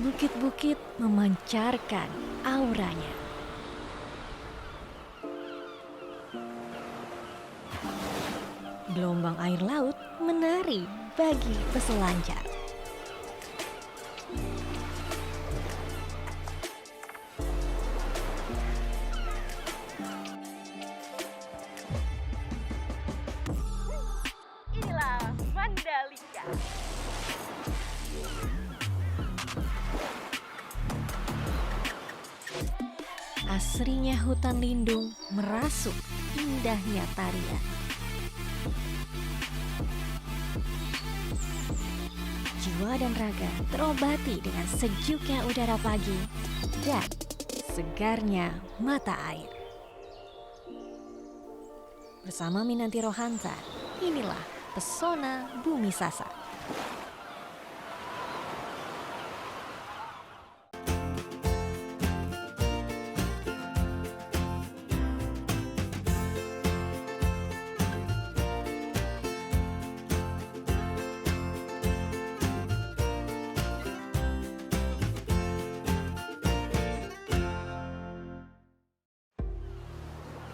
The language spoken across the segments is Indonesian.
Bukit-bukit memancarkan auranya. Gelombang air laut menari bagi peselancar. Inilah Mandalika. Asrinya hutan lindung merasuk indahnya tarian. Jiwa dan raga terobati dengan sejuknya udara pagi dan segarnya mata air. Bersama Minanti Rohansa, inilah Pesona Bumi Sasa.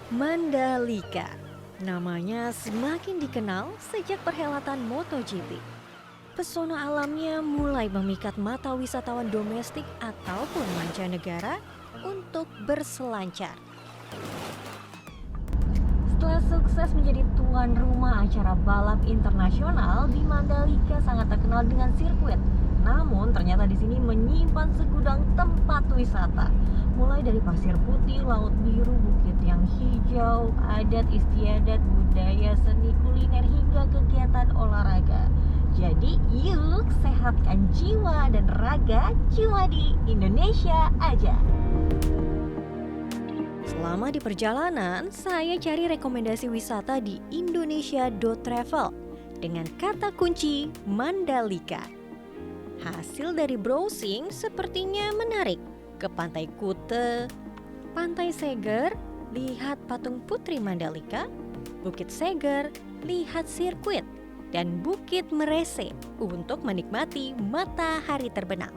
Mandalika, namanya semakin dikenal sejak perhelatan MotoGP. Pesona alamnya mulai memikat mata wisatawan domestik ataupun mancanegara untuk berselancar. Setelah sukses menjadi tuan rumah acara balap internasional, di Mandalika sangat terkenal dengan sirkuit. Namun ternyata di sini menyimpan segudang tempat wisata. Mulai dari pasir putih, laut biru, bukit yang hijau, adat istiadat, budaya, seni, kuliner, hingga kegiatan olahraga. Jadi yuk sehatkan jiwa dan raga cuma di Indonesia aja. Selama di perjalanan, saya cari rekomendasi wisata di indonesia.travel dengan kata kunci Mandalika. Hasil dari browsing sepertinya menarik. Ke Pantai Kute, Pantai Seger, lihat patung Putri Mandalika, Bukit Seger, lihat sirkuit, dan Bukit Merese untuk menikmati matahari terbenam.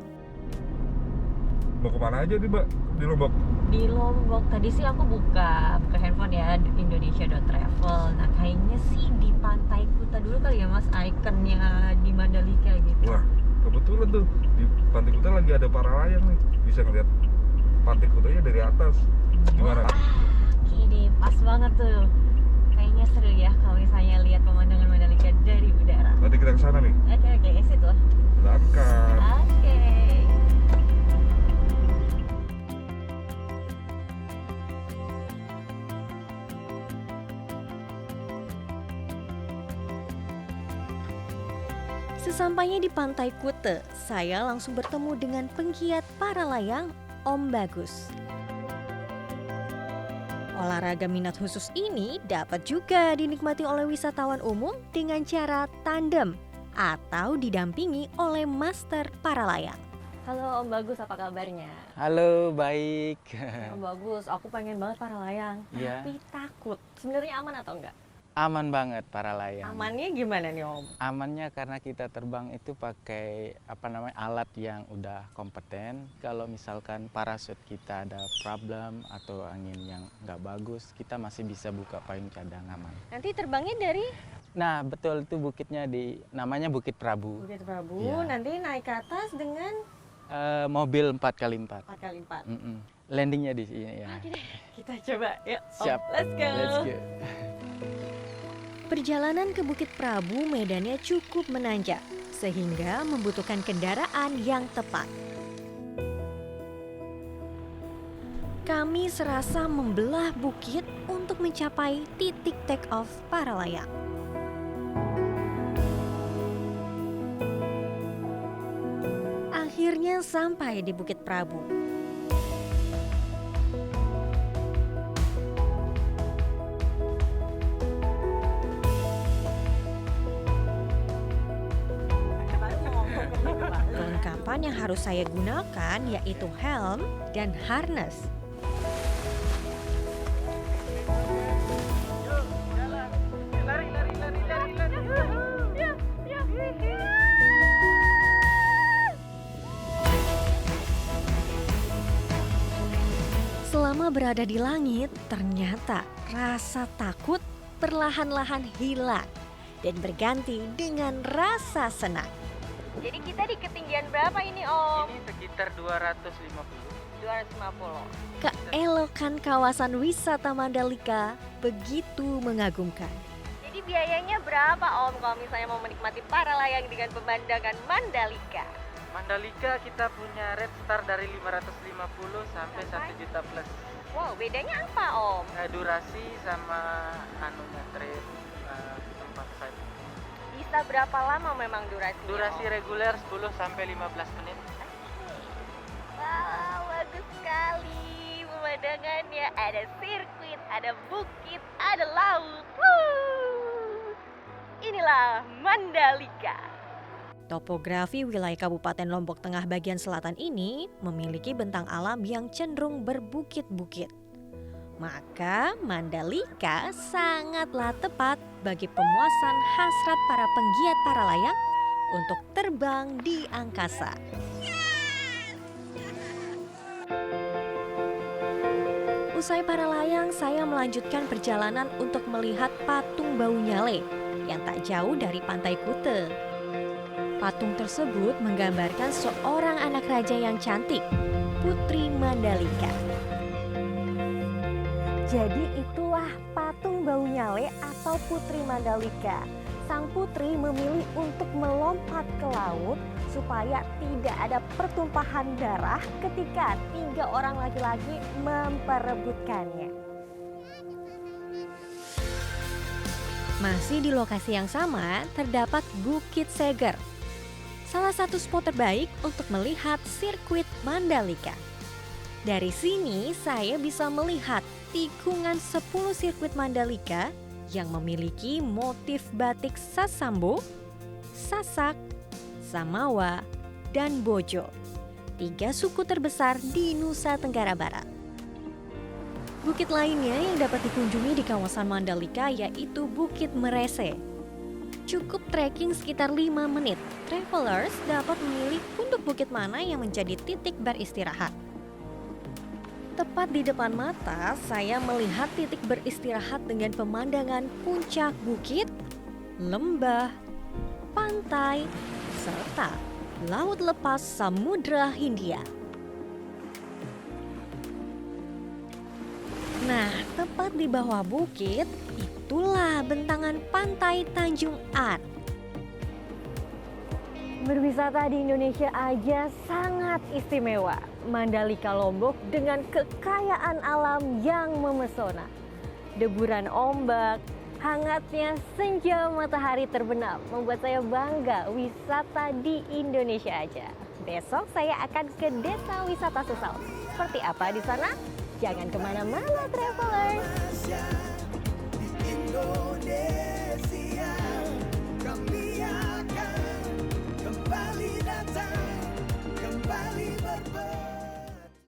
Mau kemana aja nih Mbak di Lombok? Di Lombok tadi sih aku buka handphone ya, indonesia.travel. Nah kayaknya sih di Pantai Kuta dulu kali ya Mas, ikonnya di Mandalika gitu. Wah kebetulan tuh di Pantai Kuta lagi ada para layang nih, bisa ngeliat Pantai Kutanya dari atas. Gimana? Oke deh, pas banget tuh. Kayaknya seru ya kalau misalnya lihat pemandangan Mandalika dari udara. Nanti kita ke sana nih. Oke, situ. Silakan. Oke. Sesampainya di Pantai Kute, saya langsung bertemu dengan penggiat para layang, Om Bagus. Olahraga minat khusus ini dapat juga dinikmati oleh wisatawan umum dengan cara tandem atau didampingi oleh master para layang. Halo Om Bagus, apa kabarnya? Halo, baik. Om Bagus, aku pengen banget para layang, Iya. tapi takut. Sebenarnya aman atau enggak? Aman banget para layang. Amannya gimana nih Om? Amannya karena kita terbang itu pakai alat yang udah kompeten. Kalau misalkan parasut kita ada problem atau angin yang nggak bagus, kita masih bisa buka payung cadang aman. Nanti terbangnya dari Nah, betul itu bukitnya namanya Bukit Prabu. Bukit Prabu, Iya. nanti naik ke atas dengan Mobil 4x4. 4x4. Landingnya di sini ya. Oke deh, kita coba yuk. Om. Siap. Let's go. Let's go. Perjalanan ke Bukit Prabu medannya cukup menanjak, sehingga membutuhkan kendaraan yang tepat. Kami serasa membelah bukit untuk mencapai titik take off para layang. Akhirnya sampai di Bukit Prabu. Kelengkapan yang harus saya gunakan yaitu helm dan harness. berada di langit, ternyata rasa takut perlahan-lahan hilang dan berganti dengan rasa senang. Jadi kita di ketinggian berapa ini Om? Ini sekitar 250. 250. Keelokan kawasan wisata Mandalika begitu mengagumkan. Jadi biayanya berapa Om kalau misalnya mau menikmati para layang dengan pemandangan Mandalika? Mandalika kita punya rate start dari 550 sampai 1 juta plus. Wow, bedanya apa Om? Durasi sama anunya trip tempat site. Bisa berapa lama memang durasinya? Durasi Om? reguler 10 sampai 15 menit. Wow, bagus sekali pemandangannya. Ada sirkuit, ada bukit, ada laut. Wuh. Inilah Mandalika. Topografi wilayah Kabupaten Lombok Tengah bagian selatan ini memiliki bentang alam yang cenderung berbukit-bukit. Maka Mandalika sangatlah tepat bagi pemuasan hasrat para penggiat para layang untuk terbang di angkasa. Usai para layang, saya melanjutkan perjalanan untuk melihat patung Bau Nyale yang tak jauh dari Pantai Kute. Patung tersebut menggambarkan seorang anak raja yang cantik, Putri Mandalika. Jadi itulah patung Bau Nyale atau Putri Mandalika. Sang putri memilih untuk melompat ke laut supaya tidak ada pertumpahan darah ketika 3 orang laki-laki memperebutkannya. Masih di lokasi yang sama terdapat Bukit Seger, salah satu spot terbaik untuk melihat sirkuit Mandalika. Dari sini saya bisa melihat tikungan 10 sirkuit Mandalika yang memiliki motif batik Sasambo, Sasak, Samawa, dan Bojo, 3 suku terbesar di Nusa Tenggara Barat. Bukit lainnya yang dapat dikunjungi di kawasan Mandalika yaitu Bukit Merese. Cukup trekking sekitar 5 menit, travelers dapat memilih untuk bukit mana yang menjadi titik beristirahat. Tepat di depan mata, saya melihat titik beristirahat dengan pemandangan puncak bukit, lembah, pantai, serta laut lepas Samudra Hindia. Nah, tepat di bawah bukit, itulah bentangan pantai Tanjung An. Berwisata di Indonesia aja sangat istimewa. Mandalika Lombok dengan kekayaan alam yang memesona. Deburan ombak, hangatnya senja matahari terbenam membuat saya bangga wisata di Indonesia aja. Besok saya akan ke Desa Wisata Sesal. Seperti apa di sana? Jangan kemana-mana, travelers.